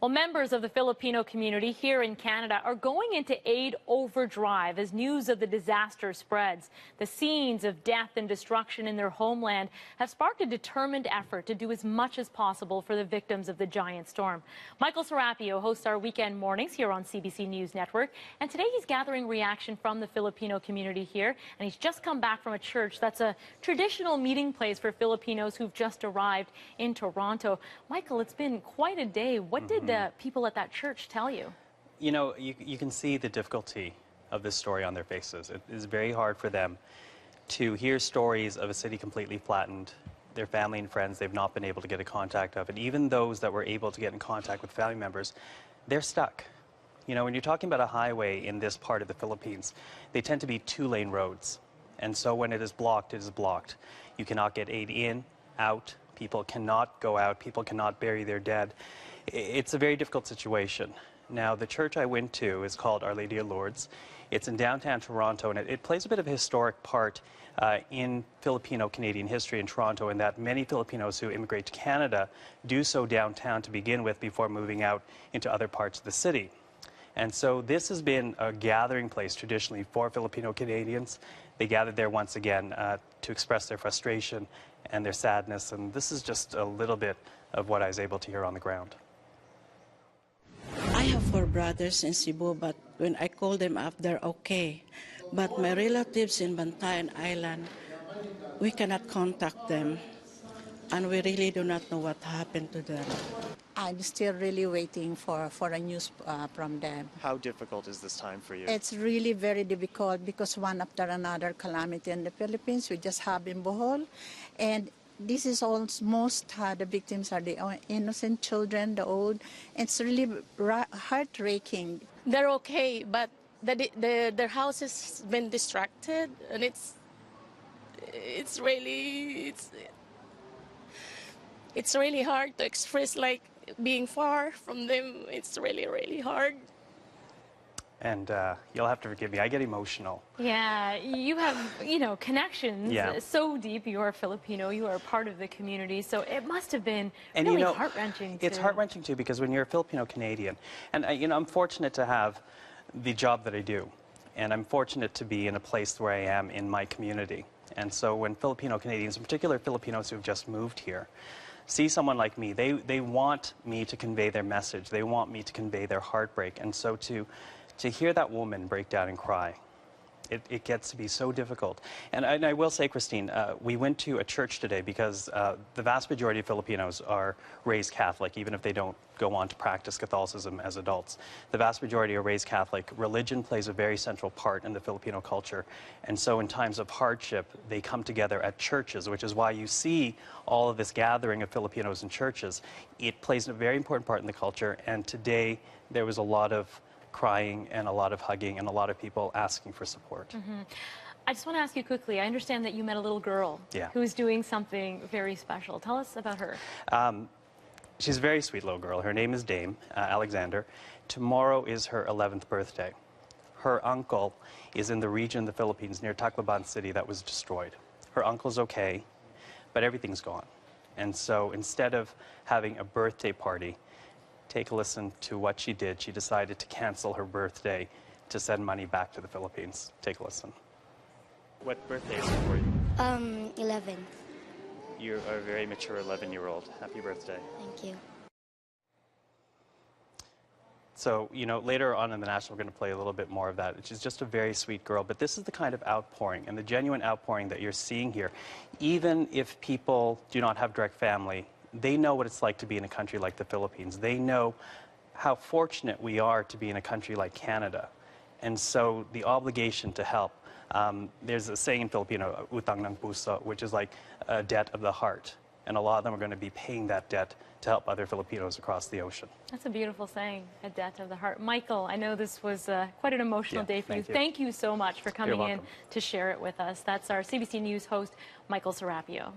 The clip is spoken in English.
Well, members of the Filipino community here in Canada are going into aid overdrive as news of the disaster spreads. The scenes of death and destruction in their homeland have sparked a determined effort to do as much as possible for the victims of the giant storm. Michael Serapio hosts our weekend mornings here on CBC News Network, and today he's gathering reaction from the Filipino community here, and he's just come back from a church that's a traditional meeting place for Filipinos who've just arrived in Toronto. Michael, it's been quite a day. What did people at that church tell you? You know, you can see the difficulty of this story on their faces. It is very hard for them to hear stories of a city completely flattened, their family and friends they've not been able to get in contact of, and even those that were able to get in contact with family members, they're stuck. You know, when you're talking about a highway in this part of the Philippines, they tend to be two-lane roads. And so when it is blocked, it is blocked. You cannot get aid in, out, people cannot go out, people cannot bury their dead. It's a very difficult situation. Now, the church I went to is called Our Lady of Lourdes. It's in downtown Toronto, and it plays a bit of a historic part in Filipino-Canadian history in Toronto, in that many Filipinos who immigrate to Canada do so downtown to begin with before moving out into other parts of the city. And so this has been a gathering place traditionally for Filipino-Canadians. They gathered there once again to express their frustration and their sadness, and this is just a little bit of what I was able to hear on the ground. I have 4 brothers in Cebu, but when I call them up, they're okay. But my relatives in Bantayan Island, we cannot contact them, and we really do not know what happened to them. I'm still really waiting for a news from them. How difficult is this time for you? It's really very difficult because one after another calamity in the Philippines. We just have in Bohol, and this is almost the victims are the innocent children, the old. It's really heartbreaking. They're okay, but their house has been distracted, and it's really hard to express, like being far from them. It's really hard. And you'll have to forgive me, I get emotional. Yeah, you have, connections so deep. You are Filipino, you are part of the community, so it must have been really heart-wrenching too. It's heart-wrenching too, because when you're a Filipino-Canadian, and I'm fortunate to have the job that I do, and I'm fortunate to be in a place where I am in my community. And so when Filipino-Canadians, in particular Filipinos who've just moved here, see someone like me, they want me to convey their message, they want me to convey their heartbreak, and so to hear that woman break down and cry, it gets to be so difficult. And I will say, Christine, we went to a church today because the vast majority of Filipinos are raised Catholic, even if they don't go on to practice Catholicism as adults. The vast majority are raised Catholic. Religion plays a very central part in the Filipino culture. And so in times of hardship, they come together at churches, which is why you see all of this gathering of Filipinos in churches. It plays a very important part in the culture. And today, there was a lot of crying and a lot of hugging and a lot of people asking for support. I just want to ask you quickly, I understand that you met a little girl who's doing something very special. Tell us about her. She's a very sweet little girl. Her name is Dame Alexander. Tomorrow is her 11th birthday. Her uncle is in the region of the Philippines near Tacloban City that was destroyed. Her uncle's okay, but everything's gone. And so instead of having a birthday party, take a listen to what she did. She decided to cancel her birthday to send money back to the Philippines. Take a listen. What birthday is it for you? 11. You're a very mature 11-year-old. Happy birthday. Thank you. So, later on in the National, we're going to play a little bit more of that. She's just a very sweet girl, but this is the kind of outpouring and the genuine outpouring that you're seeing here. Even if people do not have direct family, they know what it's like to be in a country like the Philippines. They know how fortunate we are to be in a country like Canada. And so the obligation to help, there's a saying in Filipino, utang ng puso, which is like a debt of the heart. And a lot of them are going to be paying that debt to help other Filipinos across the ocean. That's a beautiful saying, a debt of the heart. Michael, I know this was quite an emotional day for you. Thank you so much for coming in to share it with us. That's our CBC News host, Michael Serapio.